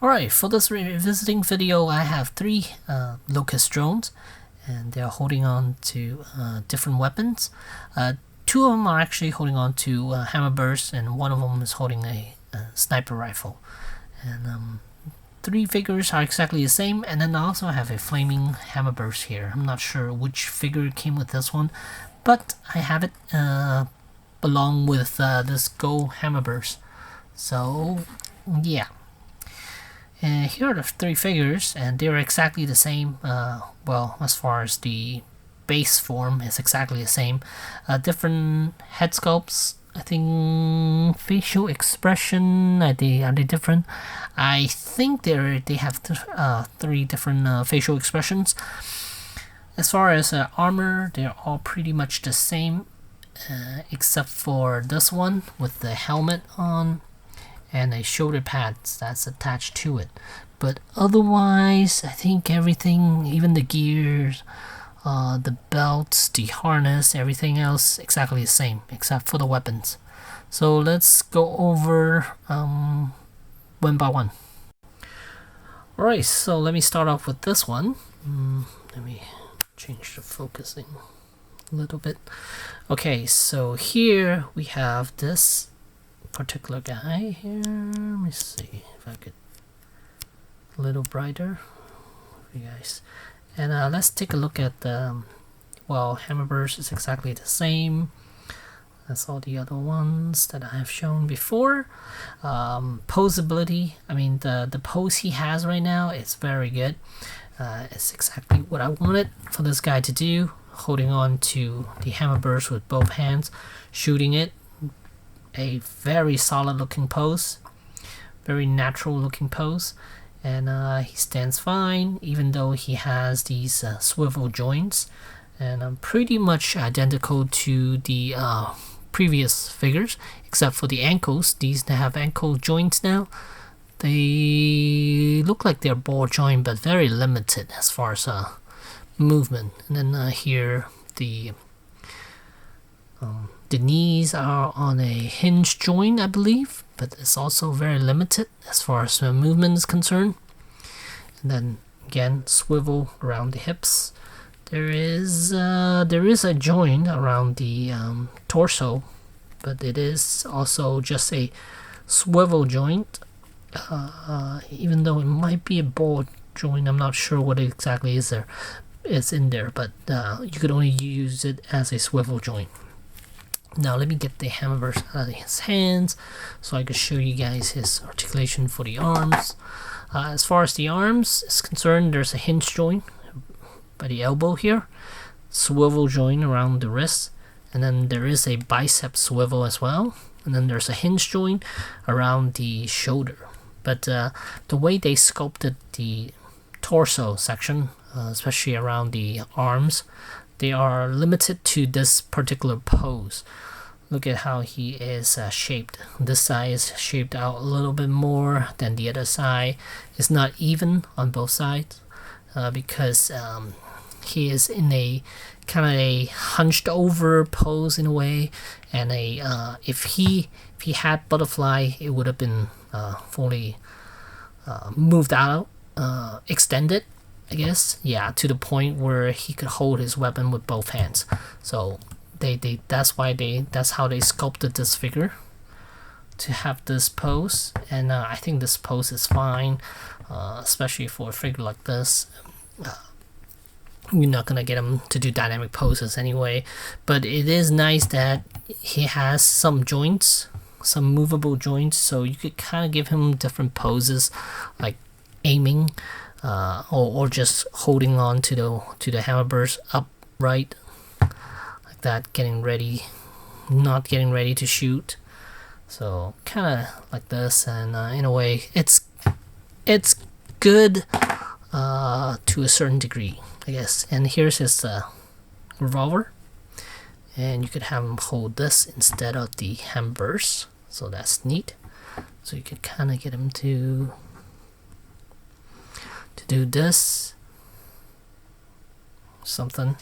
Alright, for this revisiting video, I have three Locust drones, and they're holding on to different weapons. Two of them are actually holding on to hammer bursts, and one of them is holding a sniper rifle. And three figures are exactly the same, and then I also have a flaming hammer burst here. I'm not sure which figure came with this one, but I have it along with this gold hammer burst. So yeah. Here are the three figures, and they're exactly the same. Well, as far as the base form is exactly the same. Different head sculpts. I think facial expression. Are they different? I think they have three different facial expressions. As far as armor, they're all pretty much the same, except for this one with the helmet on and a shoulder pad that's attached to it. But otherwise, I think everything, even the gears, the belts, the harness, everything else exactly the same except for the weapons. So let's go over one by one. Alright, so let me start off with this one. Let me change the focusing a little bit. Okay, so here we have this particular guy here. Let me see if I could a little brighter for you guys. And let's take a look at the well, hammer burst is exactly the same as all the other ones that I have shown before. Poseability, I mean the pose he has right now is very good. It's exactly what I wanted for this guy to do, holding on to the hammer burst with both hands, shooting it. A very solid looking pose, very natural looking pose, and he stands fine even though he has these swivel joints, and pretty much identical to the previous figures except for the ankles. These have ankle joints now. They look like they're ball joint but very limited as far as movement. And then here the knees are on a hinge joint, I believe, but it's also very limited as far as movement is concerned. And then again, swivel around the hips. There is a joint around the torso, but it is also just a swivel joint. Even though it might be a ball joint, I'm not sure what exactly is in there, but you could only use it as a swivel joint. Now let me get the hammer burst out of his hands so I can show you guys his articulation for the arms. As far as the arms is concerned, there's a hinge joint by the elbow here, swivel joint around the wrist, and then there is a bicep swivel as well, and then there's a hinge joint around the shoulder. But the way they sculpted the torso section, especially around the arms, they are limited to this particular pose. Look at how he is shaped. This side is shaped out a little bit more than the other side. It's not even on both sides because he is in a kind of a hunched over pose in a way, and if he had butterfly, it would have been fully moved out, extended, I guess, yeah, to the point where he could hold his weapon with both hands. So that's how they sculpted this figure to have this pose, and I think this pose is fine, especially for a figure like this. You're not gonna get him to do dynamic poses anyway, but it is nice that he has some joints, some movable joints, so you could kind of give him different poses, like aiming. Or just holding on to the hammer burst upright like that, getting ready, not getting ready to shoot. So kind of like this, and in a way, it's good to a certain degree, I guess. And here's his revolver, and you could have him hold this instead of the hammer burst, so that's neat. So you could kind of get him to do this something,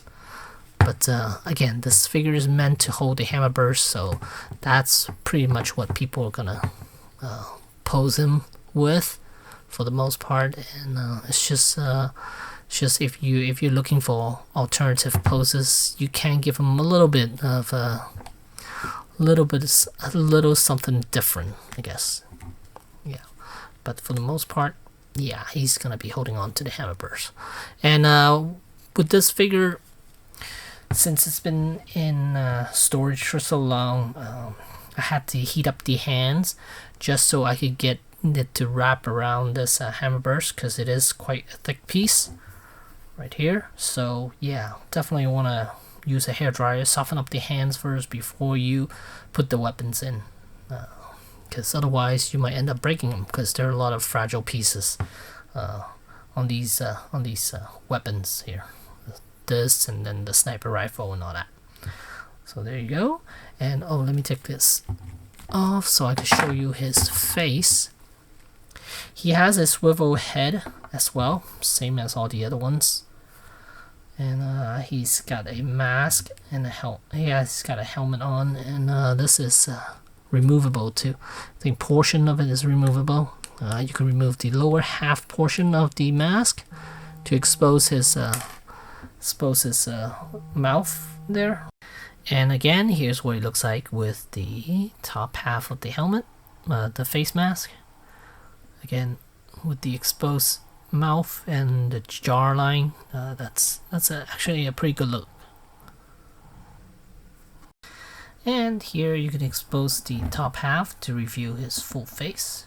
but again, this figure is meant to hold a hammer burst, so that's pretty much what people are gonna pose him with for the most part, and it's just if you're looking for alternative poses, you can give him a little bit of a little something different, I guess. Yeah, but for the most part, yeah, he's gonna be holding on to the hammerburst. And with this figure, since it's been in storage for so long, I had to heat up the hands just so I could get it to wrap around this hammerburst, because it is quite a thick piece right here. So yeah, definitely want to use a hairdryer, soften up the hands first before you put the weapons in, because otherwise you might end up breaking them, because there are a lot of fragile pieces on these weapons here. This and then the sniper rifle and all that. So there you go. And oh, let me take this off so I can show you his face. He has a swivel head as well, same as all the other ones. And he's got a mask and a helmet. Yeah, he's got a helmet on, and this is removable too. I think portion of it is removable. You can remove the lower half portion of the mask to expose his mouth there. And again, here's what it looks like with the top half of the helmet, the face mask. Again, with the exposed mouth and the jaw line, that's actually a pretty good look. And here you can expose the top half to reveal his full face.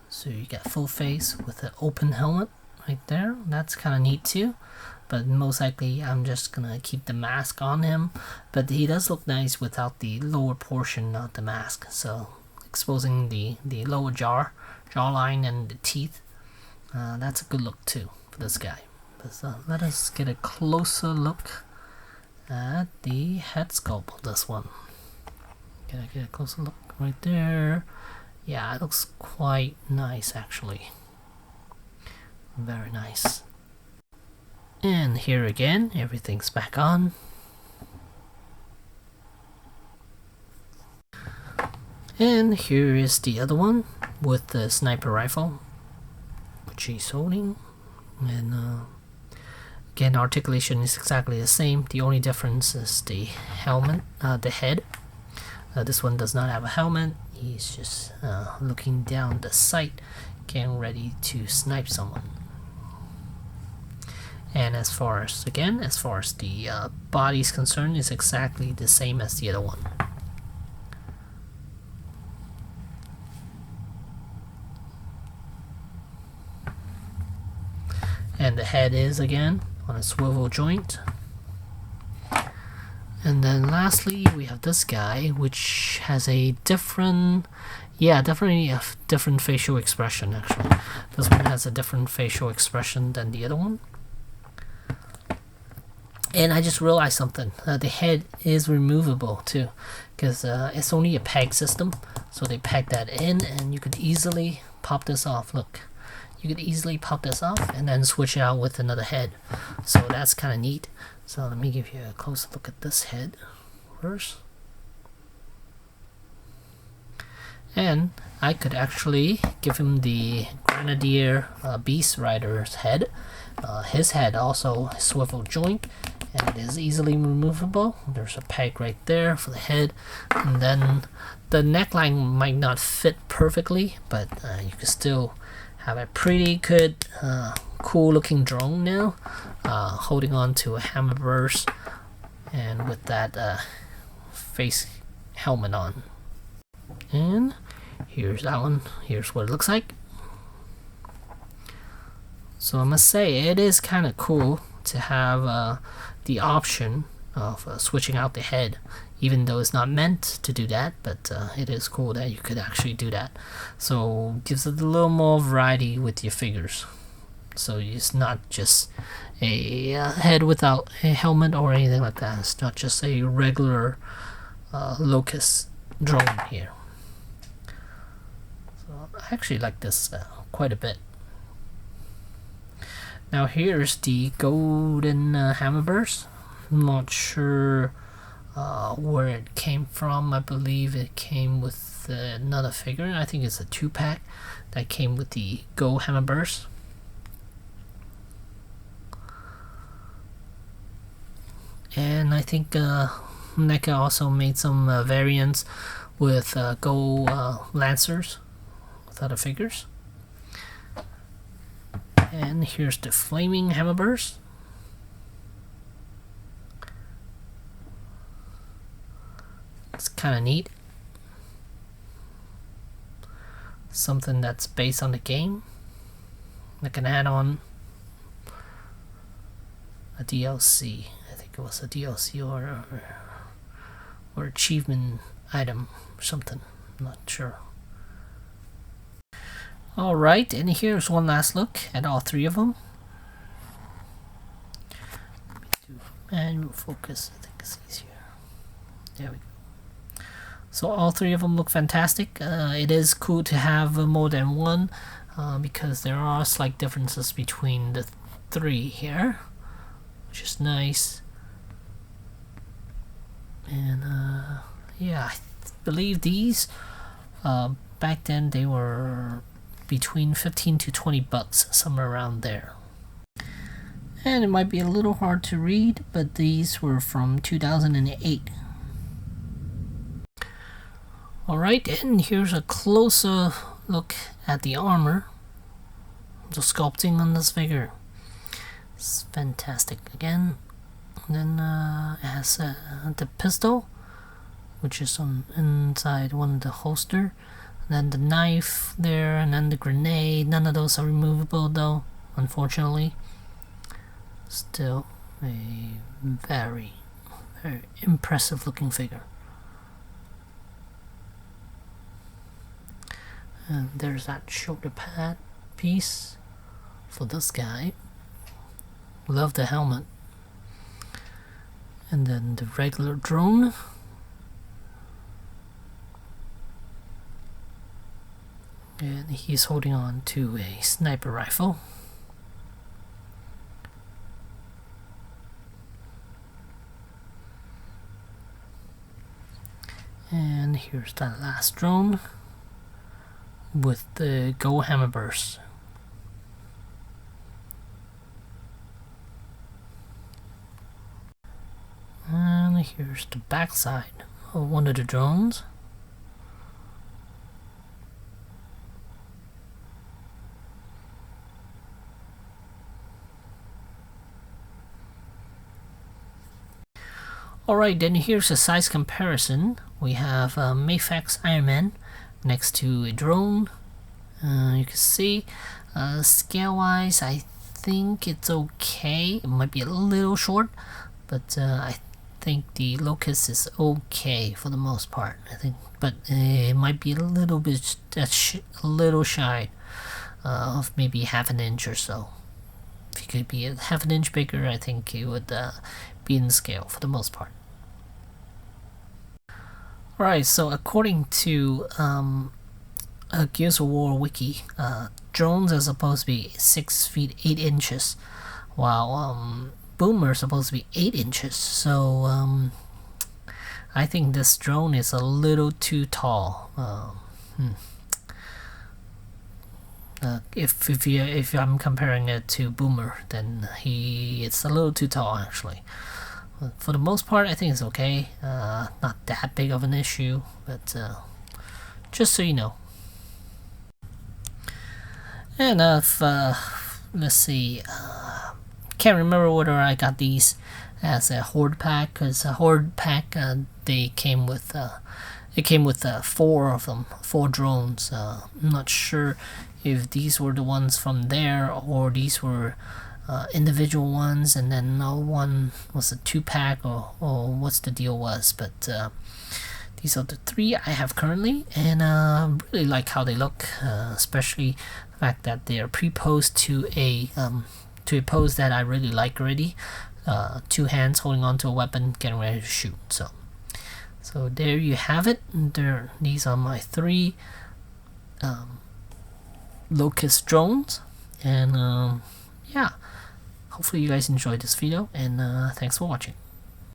So you got full face with an open helmet right there. That's kind of neat too. But most likely I'm just gonna keep the mask on him. But he does look nice without the lower portion of the mask. So exposing the lower jawline and the teeth, that's a good look too for this guy. But let us get a closer look at the head sculpt of this one. Can I get a closer look right there? Yeah, it looks quite nice actually. Very nice. And here again, everything's back on. And here is the other one with the sniper rifle, which he's holding. And again, articulation is exactly the same. The only difference is the helmet, the head. This one does not have a helmet. He's just looking down the sight, getting ready to snipe someone. And as far as the body is concerned, is exactly the same as the other one. And the head is again on a swivel joint. And then lastly, we have this guy, which has a different, definitely a different facial expression actually. This one has a different facial expression than the other one. And I just realized something. The head is removable too, because it's only a peg system. So they peg that in, and you could easily pop this off. Look, you could easily pop this off and then switch it out with another head. So that's kind of neat. So let me give you a closer look at this head first. And I could actually give him the Grenadier Beast Rider's head. His head also swivel joint, and it is easily removable. There's a peg right there for the head, and then the neckline might not fit perfectly, but you can still have a pretty good, cool looking drone now, holding on to a hammerburst, and with that face helmet on. And here's that one. Here's what it looks like. So I must say, it is kind of cool to have the option of switching out the head, even though it's not meant to do that, but it is cool that you could actually do that. So gives it a little more variety with your figures. So it's not just a head without a helmet or anything like that. It's not just a regular Locust drone here. So I actually like this quite a bit. Now here's the golden hammerburst. I'm not sure where it came from. I believe it came with another figure. I think it's a 2-pack that came with the Go Hammerburst. And I think Neca also made some variants with Go Lancers with other figures. And here's the Flaming Hammerburst. It's kind of neat. Something that's based on the game. Like an add-on, a DLC. I think it was a DLC or achievement item or something. I'm not sure. Alright, and here's one last look at all three of them. Manual focus, I think it's easier. There we go. So all three of them look fantastic. It is cool to have more than one because there are slight differences between the three here, which is nice. And yeah, I believe these back then they were between 15 to 20 bucks, somewhere around there. And it might be a little hard to read, but these were from 2008. Alright, and here's a closer look at the armor. The sculpting on this figure. It's fantastic again. And then it has the pistol, which is on inside one of the holster. And then the knife there, and then the grenade. None of those are removable though, unfortunately. Still a very, very impressive looking figure. And there's that shoulder pad piece for this guy. Love the helmet. And then the regular drone. And he's holding on to a sniper rifle. And here's that last drone with the Go Hammerburst. And here's the backside of one of the drones. Alright, then here's a size comparison. We have Mayfax Iron Man next to a drone. You can see scale wise I think it's okay. It might be a little short, but I think the Locust is okay for the most part. I think, but it might be a little bit a little shy of maybe half an inch or so. If it could be a half an inch bigger, I think it would be in scale for the most part. Alright, so according to Gears of War wiki, drones are supposed to be 6 feet 8 inches, while Boomer is supposed to be 8 inches. So I think this drone is a little too tall. If I'm comparing it to Boomer, then it's a little too tall actually. For the most part, I think it's okay. Not that big of an issue, but just so you know. And let's see, can't remember whether I got these as a horde pack, because a horde pack they came with it came with 4 of them, 4 drones. I'm not sure if these were the ones from there or these were individual ones, and then one was a 2-pack or what's the deal was, but these are the 3 I have currently, and really like how they look, especially the fact that they are pre-posed to a pose that I really like already. 2 hands holding onto a weapon, getting ready to shoot. So there you have it. These are my 3 Locust drones, and yeah. Hopefully you guys enjoyed this video, and thanks for watching.